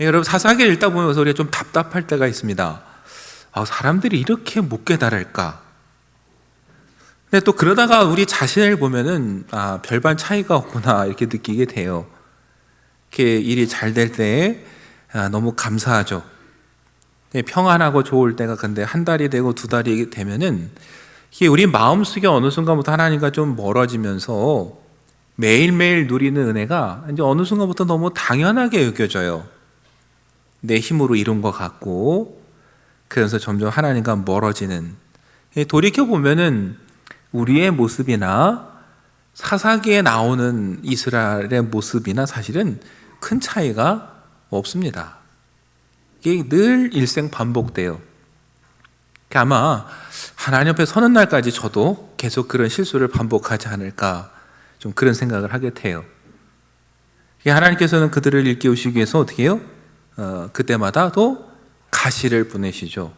여러분, 사사기를 읽다 보면서 우리가 좀 답답할 때가 있습니다. 사람들이 이렇게 못 깨달을까? 근데 또 그러다가 우리 자신을 보면은 별반 차이가 없구나 이렇게 느끼게 돼요. 이렇게 일이 잘 될 때에 너무 감사하죠. 평안하고 좋을 때가 근데 한 달이 되고 두 달이 되면은 이게 우리 마음속에 어느 순간부터 하나님과 좀 멀어지면서 매일매일 누리는 은혜가 이제 어느 순간부터 너무 당연하게 여겨져요. 내 힘으로 이룬 것 같고, 그래서 점점 하나님과 멀어지는, 돌이켜보면은 우리의 모습이나 사사기에 나오는 이스라엘의 모습이나 사실은 큰 차이가 없습니다. 이게 늘 일생 반복돼요. 아마 하나님 앞에 서는 날까지 저도 계속 그런 실수를 반복하지 않을까, 좀 그런 생각을 하게 돼요. 하나님께서는 그들을 일깨우시기 위해서 어떻게 해요? 그때마다 또 가시를 보내시죠.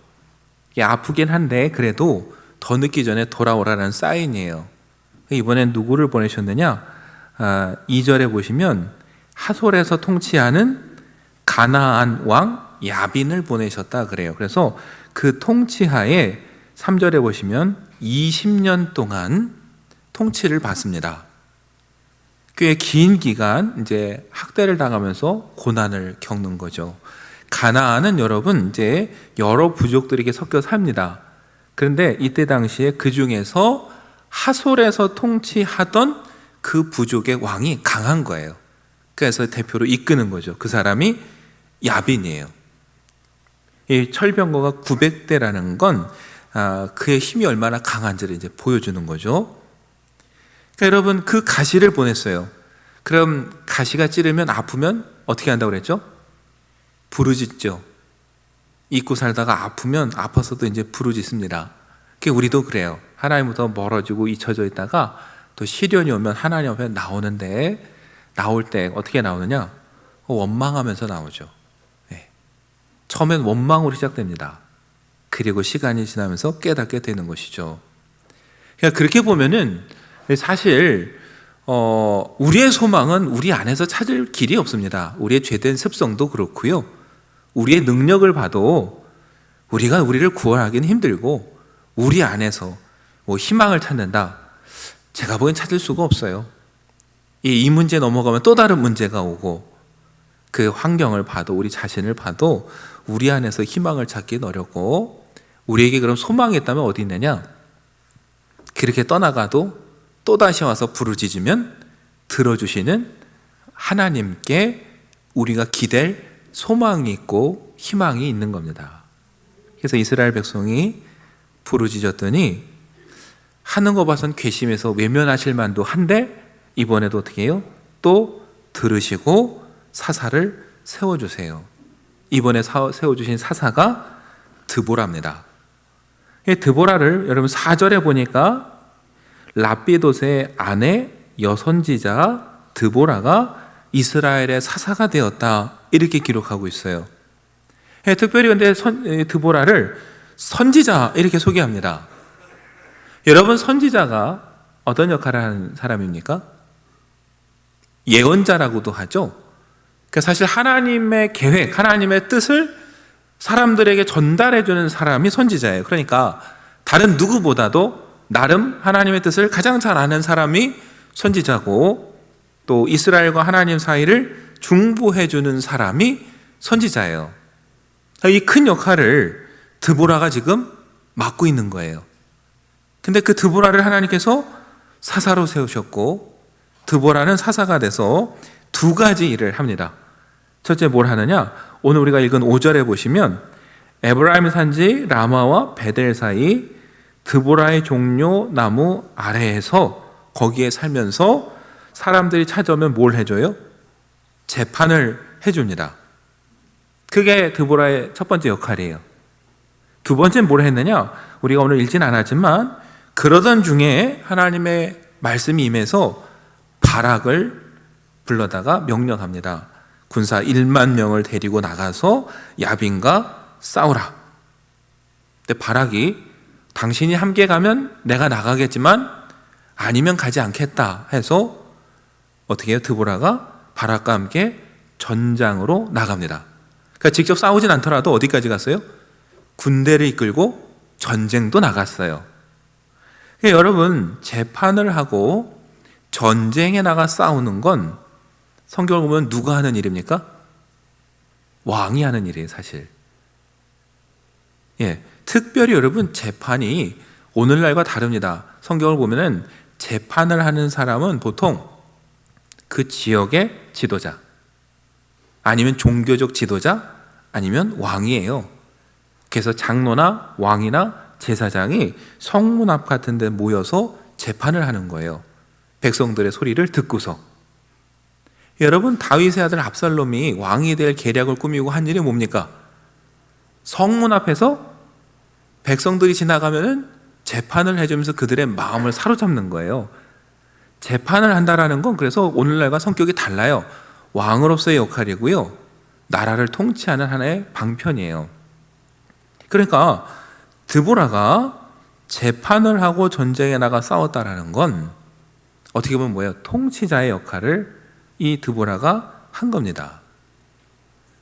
아프긴 한데 그래도 더 늦기 전에 돌아오라는 사인이에요. 이번엔 누구를 보내셨느냐? 2절에 보시면 하솔에서 통치하는 가나안 왕 야빈을 보내셨다 그래요. 그래서 그 통치하에 3절에 보시면 20년 동안 통치를 받습니다. 꽤 긴 기간 이제 학대를 당하면서 고난을 겪는 거죠. 가나안은 여러분 이제 여러 부족들에게 섞여 삽니다. 그런데 이때 당시에 그 중에서 하솔에서 통치하던 그 부족의 왕이 강한 거예요. 그래서 대표로 이끄는 거죠. 그 사람이 야빈이에요. 이 철병거가 900대라는 건 그의 힘이 얼마나 강한지를 이제 보여주는 거죠. 그러니까 여러분, 그 가시를 보냈어요. 그럼 가시가 찌르면 아프면 어떻게 한다고 그랬죠? 부르짖죠. 잊고 살다가 아프면 아파서도 이제 부르짖습니다. 우리도 그래요. 하나님부터 멀어지고 잊혀져 있다가 또 시련이 오면 하나님 앞에 나오는데, 나올 때 어떻게 나오느냐? 원망하면서 나오죠. 처음엔 원망으로 시작됩니다. 그리고 시간이 지나면서 깨닫게 되는 것이죠. 그러니까 그렇게 보면은 사실 우리의 소망은 우리 안에서 찾을 길이 없습니다. 우리의 죄된 습성도 그렇고요. 우리의 능력을 봐도 우리가 우리를 구원하기는 힘들고, 우리 안에서 희망을 찾는다, 제가 보기엔 찾을 수가 없어요. 이 문제 넘어가면 또 다른 문제가 오고, 그 환경을 봐도, 우리 자신을 봐도 우리 안에서 희망을 찾기는 어렵고, 우리에게 그럼 소망이 있다면 어디 있느냐? 그렇게 떠나가도 또다시 와서 부르짖으면 들어주시는 하나님께 우리가 기댈 소망이 있고 희망이 있는 겁니다. 그래서 이스라엘 백성이 부르짖었더니 하는 거 봐선 괘씸해서 외면하실 만도 한데, 이번에도 어떻게 해요? 또 들으시고 사사를 세워주세요. 이번에 세워주신 사사가 드보라입니다. 드보라를 여러분 4절에 보니까 라피돗의 아내 여선지자 드보라가 이스라엘의 사사가 되었다, 이렇게 기록하고 있어요. 특별히 근데 드보라를 선지자 이렇게 소개합니다. 여러분, 선지자가 어떤 역할을 하는 사람입니까? 예언자라고도 하죠. 사실 하나님의 계획, 하나님의 뜻을 사람들에게 전달해주는 사람이 선지자예요. 그러니까 다른 누구보다도 나름 하나님의 뜻을 가장 잘 아는 사람이 선지자고, 또 이스라엘과 하나님 사이를 중보해주는 사람이 선지자예요. 이 큰 역할을 드보라가 지금 맡고 있는 거예요. 근데 그 드보라를 하나님께서 사사로 세우셨고, 드보라는 사사가 돼서 두 가지 일을 합니다. 첫째, 뭘 하느냐? 오늘 우리가 읽은 5절에 보시면 에브라임 산지 라마와 베델 사이 드보라의 종료 나무 아래에서 거기에 살면서 사람들이 찾아오면 뭘 해줘요? 재판을 해줍니다. 그게 드보라의 첫 번째 역할이에요. 두 번째는 뭘 했느냐? 우리가 오늘 읽진 않았지만 그러던 중에 하나님의 말씀이 임해서 바락을 불러다가 명령합니다. 군사 1만 명을 데리고 나가서 야빈과 싸우라. 근데 바락이 당신이 함께 가면 내가 나가겠지만 아니면 가지 않겠다 해서 어떻게 해요? 드보라가 바락과 함께 전장으로 나갑니다. 그러니까 직접 싸우진 않더라도 어디까지 갔어요? 군대를 이끌고 전쟁도 나갔어요. 그러니까 여러분, 재판을 하고 전쟁에 나가 싸우는 건 성경을 보면 누가 하는 일입니까? 왕이 하는 일이에요, 사실. 특별히 여러분, 재판이 오늘날과 다릅니다. 성경을 보면은 재판을 하는 사람은 보통 그 지역의 지도자, 아니면 종교적 지도자, 아니면 왕이에요. 그래서 장로나 왕이나 제사장이 성문 앞 같은 데 모여서 재판을 하는 거예요. 백성들의 소리를 듣고서. 여러분, 다윗의 아들 압살롬이 왕이 될 계략을 꾸미고 한 일이 뭡니까? 성문 앞에서 백성들이 지나가면은 재판을 해주면서 그들의 마음을 사로잡는 거예요. 재판을 한다라는 건 그래서 오늘날과 성격이 달라요. 왕으로서의 역할이고요, 나라를 통치하는 하나의 방편이에요. 그러니까 드보라가 재판을 하고 전쟁에 나가 싸웠다라는 건 어떻게 보면 뭐예요? 통치자의 역할을 이 드보라가 한 겁니다.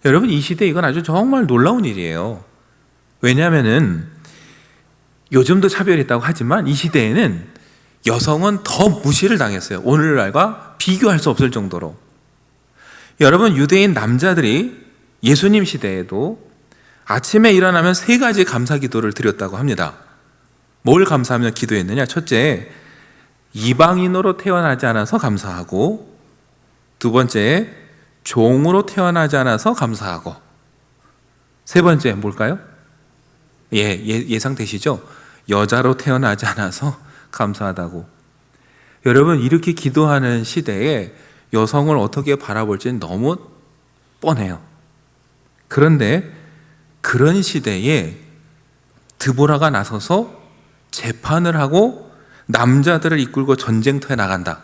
여러분, 이 시대에 이건 아주 정말 놀라운 일이에요. 왜냐하면은 요즘도 차별이 있다고 하지만 이 시대에는 여성은 더 무시를 당했어요. 오늘날과 비교할 수 없을 정도로. 여러분, 유대인 남자들이 예수님 시대에도 아침에 일어나면 3가지 감사 기도를 드렸다고 합니다. 뭘 감사하며 기도했느냐? 첫째, 이방인으로 태어나지 않아서 감사하고, 두 번째, 종으로 태어나지 않아서 감사하고, 세 번째 뭘까요? 예상되시죠? 여자로 태어나지 않아서 감사하다고. 여러분, 이렇게 기도하는 시대에 여성을 어떻게 바라볼지는 너무 뻔해요. 그런데 그런 시대에 드보라가 나서서 재판을 하고 남자들을 이끌고 전쟁터에 나간다.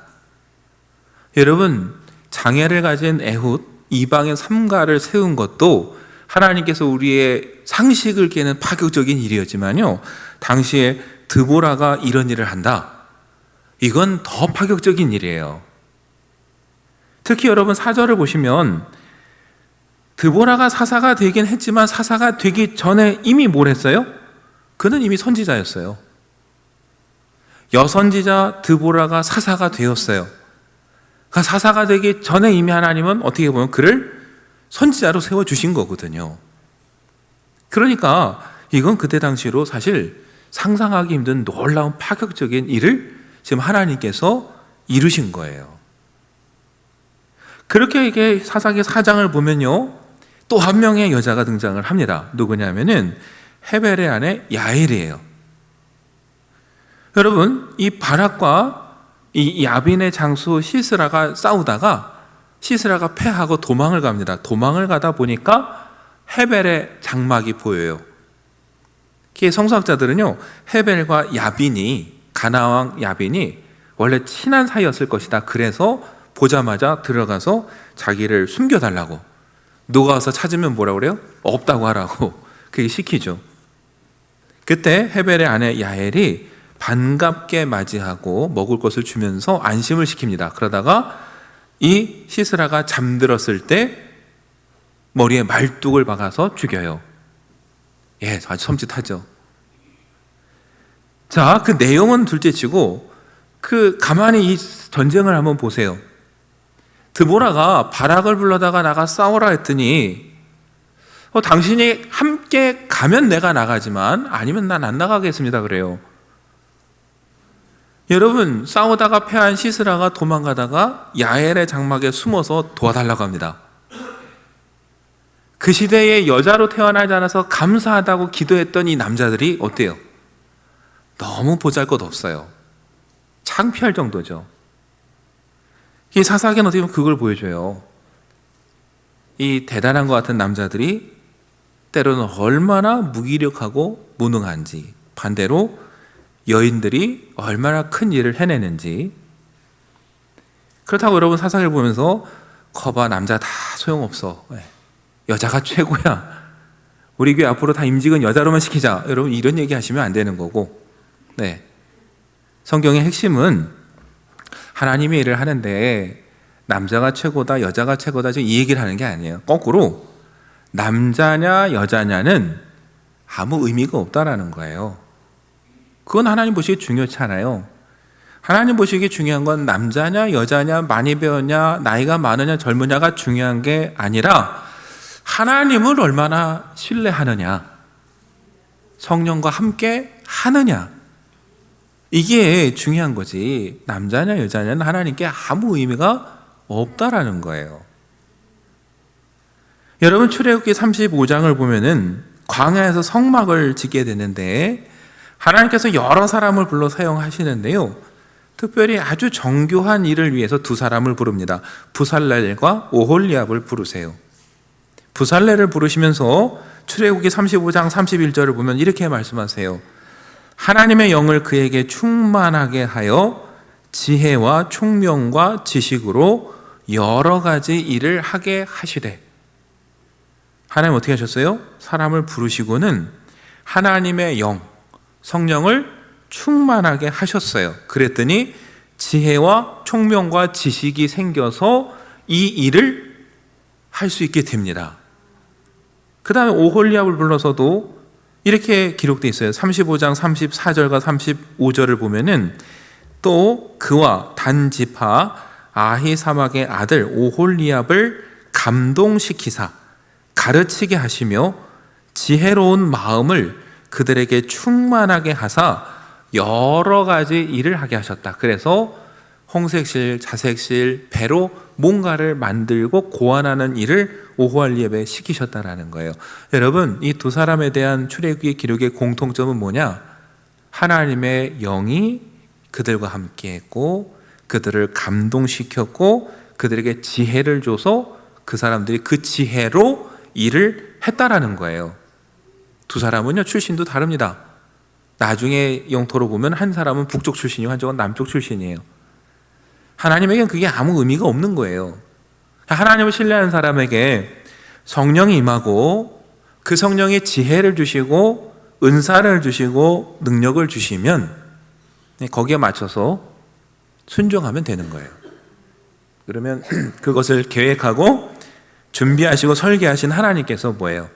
여러분, 장애를 가진 에훗, 이방의 삼가를 세운 것도 하나님께서 우리의 상식을 깨는 파격적인 일이었지만요, 당시에 드보라가 이런 일을 한다, 이건 더 파격적인 일이에요. 특히 여러분, 4절을 보시면 드보라가 사사가 되긴 했지만 사사가 되기 전에 이미 뭘 했어요? 그는 이미 선지자였어요. 여선지자 드보라가 사사가 되었어요. 그러니까 사사가 되기 전에 이미 하나님은 어떻게 보면 그를 선지자로 세워주신 거거든요. 그러니까 이건 그때 당시로 사실 상상하기 힘든 놀라운 파격적인 일을 지금 하나님께서 이루신 거예요. 그렇게 이게 사사기 4장을 보면요, 또 한 명의 여자가 등장을 합니다. 누구냐면은 헤벨의 아내 야엘이에요. 여러분, 이 바락과 이 야빈의 장수 시스라가 싸우다가 시스라가 패하고 도망을 갑니다. 도망을 가다 보니까 헤벨의 장막이 보여요. 성서학자들은요, 헤벨과 야빈이, 가나안 야빈이 원래 친한 사이였을 것이다. 그래서 보자마자 들어가서 자기를 숨겨달라고, 누가 와서 찾으면 뭐라고 그래요? 없다고 하라고 그게 시키죠. 그때 헤벨의 아내 야엘이 반갑게 맞이하고 먹을 것을 주면서 안심을 시킵니다. 그러다가 이 시스라가 잠들었을 때 머리에 말뚝을 박아서 죽여요. 아주 섬찟하죠. 자, 그 내용은 둘째치고 가만히 이 전쟁을 한번 보세요. 드보라가 바락을 불러다가 나가 싸우라 했더니 당신이 함께 가면 내가 나가지만 아니면 난 안 나가겠습니다 그래요. 여러분, 싸우다가 패한 시스라가 도망가다가 야엘의 장막에 숨어서 도와달라고 합니다. 그 시대에 여자로 태어나지 않아서 감사하다고 기도했던 이 남자들이 어때요? 너무 보잘것없어요. 창피할 정도죠. 이 사사기는 어떻게 보면 그걸 보여줘요. 이 대단한 것 같은 남자들이 때로는 얼마나 무기력하고 무능한지, 반대로 여인들이 얼마나 큰 일을 해내는지. 그렇다고 여러분, 사사기를 보면서 거봐, 남자 다 소용없어, 여자가 최고야, 우리 교회 앞으로 다 임직은 여자로만 시키자, 여러분 이런 얘기 하시면 안 되는 거고, 성경의 핵심은 하나님의 일을 하는데 남자가 최고다, 여자가 최고다, 이 얘기를 하는 게 아니에요. 거꾸로 남자냐 여자냐는 아무 의미가 없다라는 거예요. 그건 하나님 보시기에 중요치 않아요. 하나님 보시기에 중요한 건 남자냐 여자냐 많이 배웠냐 나이가 많으냐 젊으냐가 중요한 게 아니라 하나님을 얼마나 신뢰하느냐, 성령과 함께 하느냐, 이게 중요한 거지. 남자냐 여자냐는 하나님께 아무 의미가 없다라는 거예요. 여러분, 출애굽기 35장을 보면은 광야에서 성막을 짓게 되는데 하나님께서 여러 사람을 불러 사용하시는데요, 특별히 아주 정교한 일을 위해서 두 사람을 부릅니다. 부살렐과 오홀리압을 부르세요. 부살렐을 부르시면서 출애굽기 35장 31절을 보면 이렇게 말씀하세요. 하나님의 영을 그에게 충만하게 하여 지혜와 총명과 지식으로 여러 가지 일을 하게 하시되. 하나님 어떻게 하셨어요? 사람을 부르시고는 하나님의 영, 성령을 충만하게 하셨어요. 그랬더니 지혜와 총명과 지식이 생겨서 이 일을 할 수 있게 됩니다. 그 다음에 오홀리압을 불러서도 이렇게 기록되어 있어요. 35장 34절과 35절을 보면은 또 그와 단지파 아히사막의 아들 오홀리압을 감동시키사 가르치게 하시며 지혜로운 마음을 그들에게 충만하게 하사 여러 가지 일을 하게 하셨다. 그래서 홍색실, 자색실, 배로 뭔가를 만들고 고안하는 일을 오홀리압에 시키셨다라는 거예요. 여러분, 이 두 사람에 대한 출애굽기 기록의 공통점은 뭐냐? 하나님의 영이 그들과 함께했고 그들을 감동시켰고 그들에게 지혜를 줘서 그 사람들이 그 지혜로 일을 했다라는 거예요. 두 사람은요, 출신도 다릅니다. 나중에 영토로 보면 한 사람은 북쪽 출신이고 한쪽은 남쪽 출신이에요. 하나님에게는 그게 아무 의미가 없는 거예요. 하나님을 신뢰하는 사람에게 성령이 임하고 그 성령이 지혜를 주시고 은사를 주시고 능력을 주시면 거기에 맞춰서 순종하면 되는 거예요. 그러면 그것을 계획하고 준비하시고 설계하신 하나님께서 뭐예요?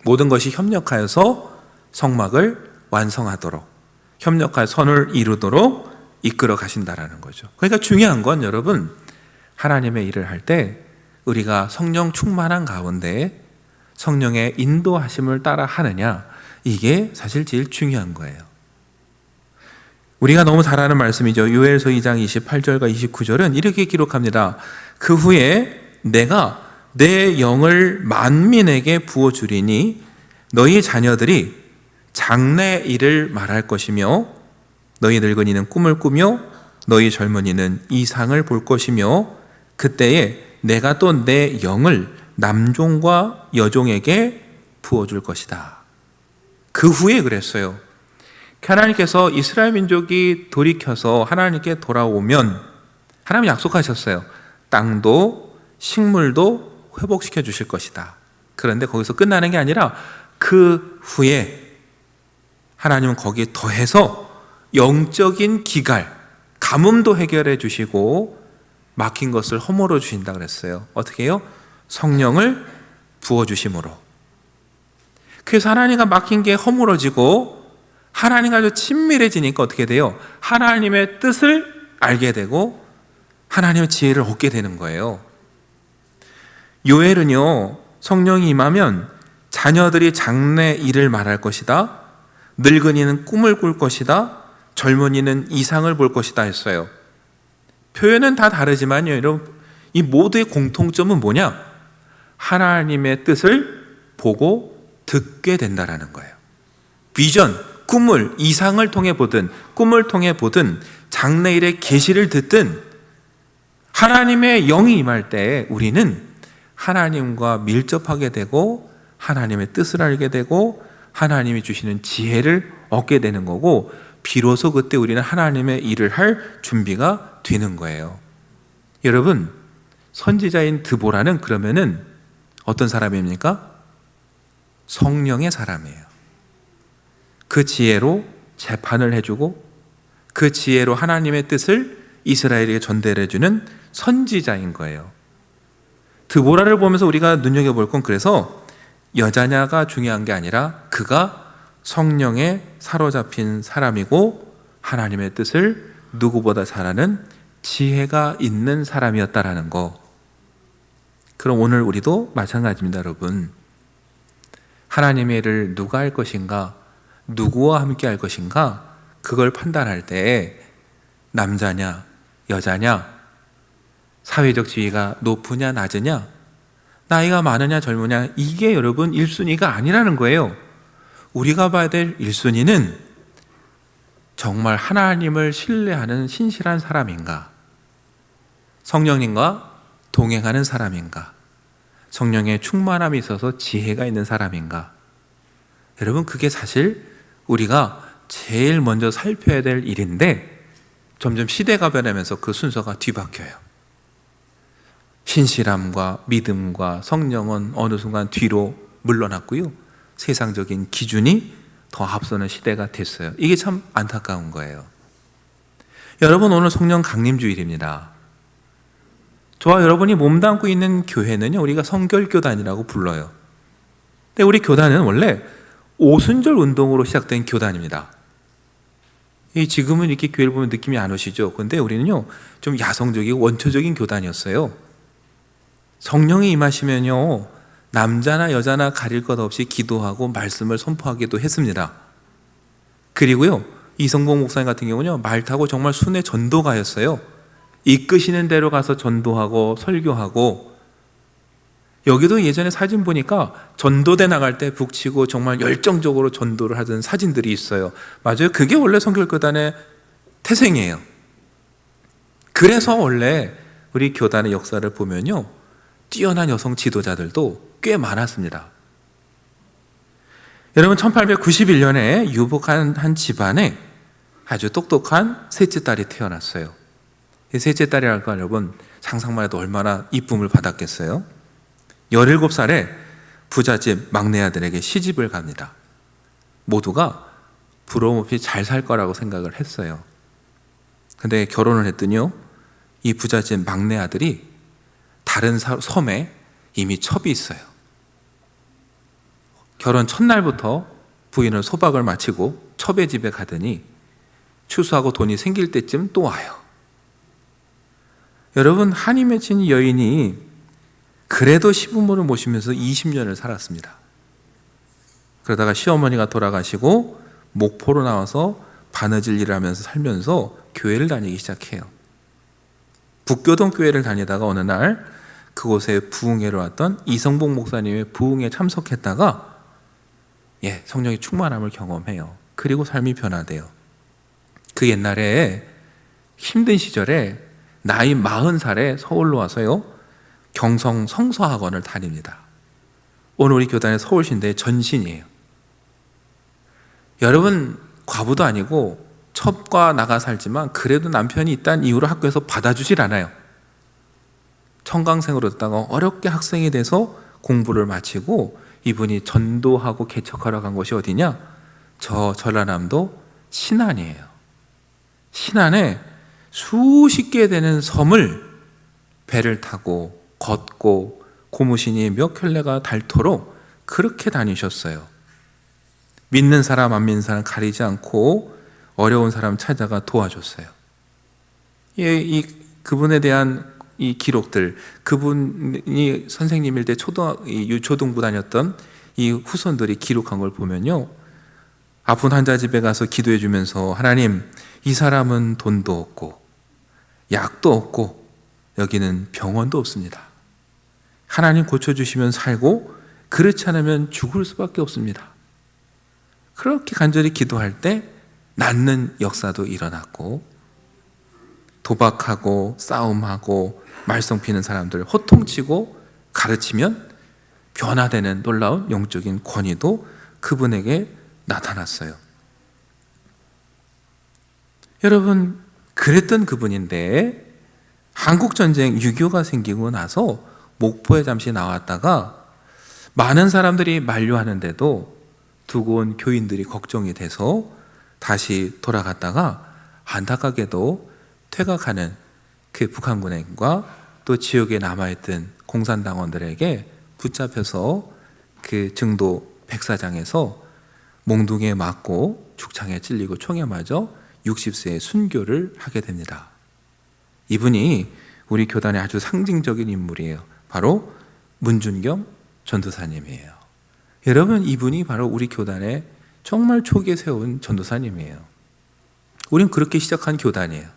모든 것이 협력하여서 성막을 완성하도록, 협력하여 선을 이루도록 이끌어 가신다라는 거죠. 그러니까 중요한 건 여러분, 하나님의 일을 할 때 우리가 성령 충만한 가운데 성령의 인도하심을 따라 하느냐, 이게 사실 제일 중요한 거예요. 우리가 너무 잘 아는 말씀이죠. 요엘서 2장 28절과 29절은 이렇게 기록합니다. 그 후에 내가 내 영을 만민에게 부어주리니 너희 자녀들이 장래 일을 말할 것이며 너희 늙은이는 꿈을 꾸며 너희 젊은이는 이상을 볼 것이며 그때에 내가 또 내 영을 남종과 여종에게 부어줄 것이다. 그 후에 그랬어요. 하나님께서 이스라엘 민족이 돌이켜서 하나님께 돌아오면 하나님 약속하셨어요. 땅도 식물도 회복시켜 주실 것이다. 그런데 거기서 끝나는 게 아니라 그 후에 하나님은 거기에 더해서 영적인 기갈, 가뭄도 해결해 주시고 막힌 것을 허물어 주신다 그랬어요. 어떻게 해요? 성령을 부어주심으로. 그래서 하나님과 막힌 게 허물어지고 하나님과 아주 친밀해지니까 어떻게 돼요? 하나님의 뜻을 알게 되고 하나님의 지혜를 얻게 되는 거예요. 요엘은요, 성령이 임하면 자녀들이 장래 일을 말할 것이다, 늙은이는 꿈을 꿀 것이다, 젊은이는 이상을 볼 것이다 했어요. 표현은 다 다르지만요, 여러분, 이 모두의 공통점은 뭐냐? 하나님의 뜻을 보고 듣게 된다라는 거예요. 비전, 꿈을, 이상을 통해 보든 꿈을 통해 보든 장래일의 계시를 듣든 하나님의 영이 임할 때 우리는 하나님과 밀접하게 되고 하나님의 뜻을 알게 되고 하나님이 주시는 지혜를 얻게 되는 거고, 비로소 그때 우리는 하나님의 일을 할 준비가 되는 거예요. 여러분, 선지자인 드보라는 그러면은 어떤 사람입니까? 성령의 사람이에요. 그 지혜로 재판을 해주고 그 지혜로 하나님의 뜻을 이스라엘에게 전달해주는 선지자인 거예요. 드보라를 보면서 우리가 눈여겨볼 건 그래서 여자냐가 중요한 게 아니라 그가 성령에 사로잡힌 사람이고 하나님의 뜻을 누구보다 잘 아는 지혜가 있는 사람이었다라는 거. 그럼 오늘 우리도 마찬가지입니다, 여러분. 하나님의 일을 누가 할 것인가, 누구와 함께 할 것인가, 그걸 판단할 때 남자냐, 여자냐, 사회적 지위가 높으냐, 낮으냐, 나이가 많으냐, 젊으냐, 이게 여러분 1순위가 아니라는 거예요. 우리가 봐야 될 1순위는 정말 하나님을 신뢰하는 신실한 사람인가, 성령님과 동행하는 사람인가, 성령의 충만함이 있어서 지혜가 있는 사람인가. 여러분, 그게 사실 우리가 제일 먼저 살펴야 될 일인데 점점 시대가 변하면서 그 순서가 뒤바뀌어요. 신실함과 믿음과 성령은 어느 순간 뒤로 물러났고요, 세상적인 기준이 더 앞서는 시대가 됐어요. 이게 참 안타까운 거예요. 여러분, 오늘 성령 강림주일입니다. 저와 여러분이 몸담고 있는 교회는요, 우리가 성결교단이라고 불러요. 근데 우리 교단은 원래 오순절 운동으로 시작된 교단입니다. 지금은 이렇게 교회를 보면 느낌이 안 오시죠? 근데 우리는요, 좀 야성적이고 원초적인 교단이었어요. 성령이 임하시면요, 남자나 여자나 가릴 것 없이 기도하고 말씀을 선포하기도 했습니다. 그리고요, 이성봉 목사님 같은 경우는요, 말 타고 정말 순회 전도가였어요. 이끄시는 대로 가서 전도하고 설교하고, 여기도 예전에 사진 보니까 전도대 나갈 때 북치고 정말 열정적으로 전도를 하던 사진들이 있어요. 맞아요. 그게 원래 성결교단의 태생이에요. 그래서 원래 우리 교단의 역사를 보면요, 뛰어난 여성 지도자들도 꽤 많았습니다. 여러분, 1891년에 유복한 한 집안에 아주 똑똑한 셋째 딸이 태어났어요. 이 셋째 딸이랄까, 여러분 상상만 해도 얼마나 이쁨을 받았겠어요. 17살에 부잣집 막내 아들에게 시집을 갑니다. 모두가 부러움 없이 잘 살 거라고 생각을 했어요. 근데 결혼을 했더니요, 이 부잣집 막내 아들이 다른 섬에 이미 첩이 있어요. 결혼 첫날부터 부인은 소박을 마치고 첩의 집에 가더니 추수하고 돈이 생길 때쯤 또 와요. 여러분, 한이 맺힌 여인이 그래도 시부모를 모시면서 20년을 살았습니다. 그러다가 시어머니가 돌아가시고 목포로 나와서 바느질 일을 하면서 살면서 교회를 다니기 시작해요. 북교동 교회를 다니다가 어느 날 그곳에 부흥회로 왔던 이성봉 목사님의 부흥회에 참석했다가 성령의 충만함을 경험해요. 그리고 삶이 변화돼요. 그 옛날에 힘든 시절에 나이 40살에 서울로 와서요, 경성 성서학원을 다닙니다. 오늘 우리 교단의 서울신대의 전신이에요. 여러분, 과부도 아니고 첩과 나가 살지만 그래도 남편이 있다는 이유로 학교에서 받아주질 않아요. 청강생으로 됐다가 어렵게 학생이 돼서 공부를 마치고 이분이 전도하고 개척하러 간 곳이 어디냐? 저 전라남도 신안이에요. 신안에 수십 개 되는 섬을 배를 타고 걷고 고무신이 몇 켤레가 닳도록 그렇게 다니셨어요. 믿는 사람 안 믿는 사람 가리지 않고 어려운 사람 찾아가 도와줬어요. 그분에 대한 이 기록들, 그분이 선생님일 때 유초등부 다녔던 이 후손들이 기록한 걸 보면요, 아픈 환자 집에 가서 기도해 주면서 하나님, 이 사람은 돈도 없고 약도 없고 여기는 병원도 없습니다. 하나님 고쳐주시면 살고 그렇지 않으면 죽을 수밖에 없습니다. 그렇게 간절히 기도할 때 낫는 역사도 일어났고, 도박하고 싸움하고 말썽 피는 사람들 호통치고 가르치면 변화되는 놀라운 영적인 권위도 그분에게 나타났어요. 여러분, 그랬던 그분인데 한국전쟁 6.25가 생기고 나서 목포에 잠시 나왔다가 많은 사람들이 만류하는데도 두고 온 교인들이 걱정이 돼서 다시 돌아갔다가 안타깝게도 퇴각하는 그 북한군과 또 지역에 남아있던 공산당원들에게 붙잡혀서 그 증도 백사장에서 몽둥이에 맞고 죽창에 찔리고 총에 맞아 60세에 순교를 하게 됩니다. 이분이 우리 교단의 아주 상징적인 인물이에요. 바로 문준경 전도사님이에요. 여러분, 이분이 바로 우리 교단의 정말 초기에 세운 전도사님이에요. 우린 그렇게 시작한 교단이에요.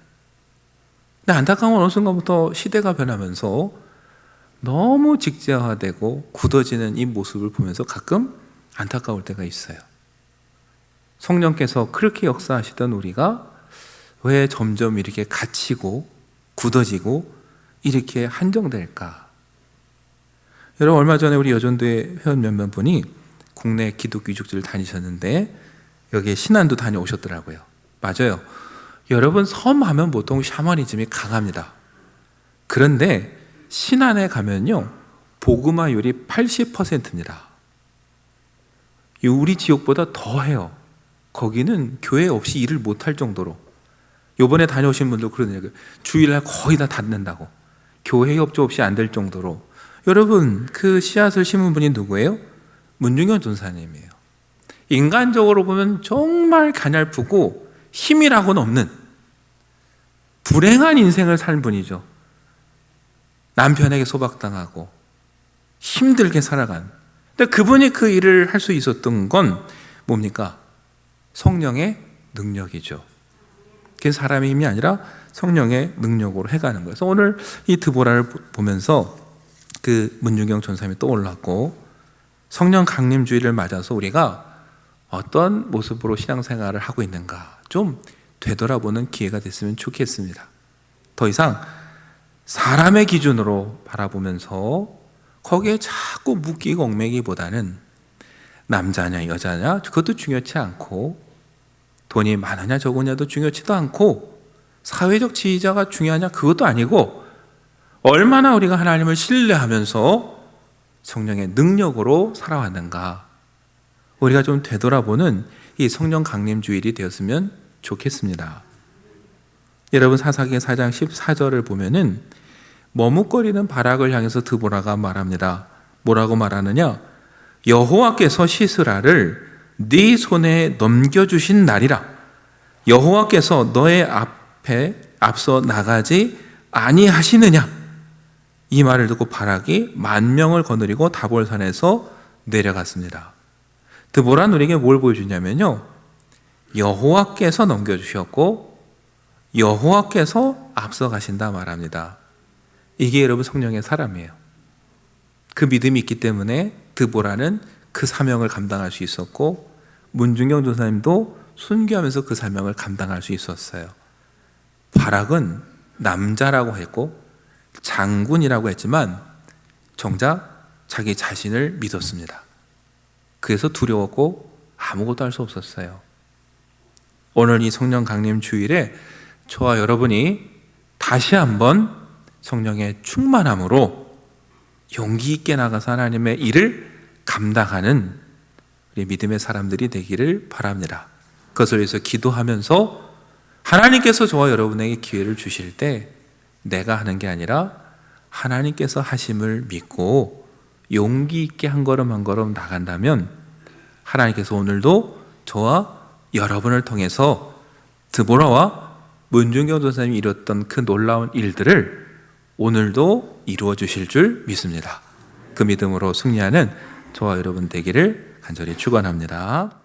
근데 안타까운 어느 순간부터 시대가 변하면서 너무 직재화되고 굳어지는 이 모습을 보면서 가끔 안타까울 때가 있어요. 성령께서 그렇게 역사하시던 우리가 왜 점점 이렇게 갇히고 굳어지고 이렇게 한정될까? 여러분, 얼마 전에 우리 여전도의 회원 몇몇 분이 국내 기독교 유적지를 다니셨는데 여기에 신안도 다녀오셨더라고요. 맞아요. 여러분, 섬 하면 보통 샤머니즘이 강합니다. 그런데 신안에 가면요, 복음화율이 80%입니다. 우리 지역보다 더해요. 거기는 교회 없이 일을 못할 정도로. 요번에 다녀오신 분들 그런 얘기예요. 주일날 거의 다 닫는다고. 교회 협조 없이 안 될 정도로. 여러분, 그 씨앗을 심은 분이 누구예요? 문중현 전사님이에요. 인간적으로 보면 정말 가냘프고 힘이라고는 없는 불행한 인생을 산 분이죠. 남편에게 소박당하고 힘들게 살아간. 근데 그분이 그 일을 할 수 있었던 건 뭡니까? 성령의 능력이죠. 그게 사람의 힘이 아니라 성령의 능력으로 해가는 거예요. 그래서 오늘 이 드보라를 보면서 그 문중경 전사님이 떠올랐고, 성령 강림주의를 맞아서 우리가 어떤 모습으로 신앙생활을 하고 있는가 좀 되돌아보는 기회가 됐으면 좋겠습니다. 더 이상 사람의 기준으로 바라보면서 거기에 자꾸 묶이고 얽매기보다는 남자냐 여자냐 그것도 중요치 않고, 돈이 많으냐 적으냐도 중요치도 않고, 사회적 지위자가 중요하냐 그것도 아니고, 얼마나 우리가 하나님을 신뢰하면서 성령의 능력으로 살아왔는가, 우리가 좀 되돌아보는 이 성령 강림 주일이 되었으면 좋겠습니다. 여러분, 사사기 4장 14절을 보면은 머뭇거리는 바락을 향해서 드보라가 말합니다. 뭐라고 말하느냐? 여호와께서 시스라를 네 손에 넘겨주신 날이라. 여호와께서 너의 앞에 앞서 나가지 아니하시느냐? 이 말을 듣고 바락이 10,000명을 거느리고 다볼산에서 내려갔습니다. 드보라는 우리에게 뭘 보여주냐면요, 여호와께서 넘겨주셨고 여호와께서 앞서 가신다 말합니다. 이게 여러분 성령의 사람이에요. 그 믿음이 있기 때문에 드보라는 그 사명을 감당할 수 있었고, 문중경 전사님도 순교하면서 그 사명을 감당할 수 있었어요. 바락은 남자라고 했고 장군이라고 했지만 정작 자기 자신을 믿었습니다. 그래서 두려웠고 아무것도 할 수 없었어요. 오늘 이 성령 강림 주일에 저와 여러분이 다시 한번 성령의 충만함으로 용기 있게 나가서 하나님의 일을 감당하는 우리 믿음의 사람들이 되기를 바랍니다. 그것을 위해서 기도하면서 하나님께서 저와 여러분에게 기회를 주실 때 내가 하는 게 아니라 하나님께서 하심을 믿고 용기 있게 한 걸음 한 걸음 나간다면 하나님께서 오늘도 저와 여러분을 통해서 드보라와 문중경 전사님이 이뤘던 그 놀라운 일들을 오늘도 이루어 주실 줄 믿습니다. 그 믿음으로 승리하는 저와 여러분 되기를 간절히 축원합니다.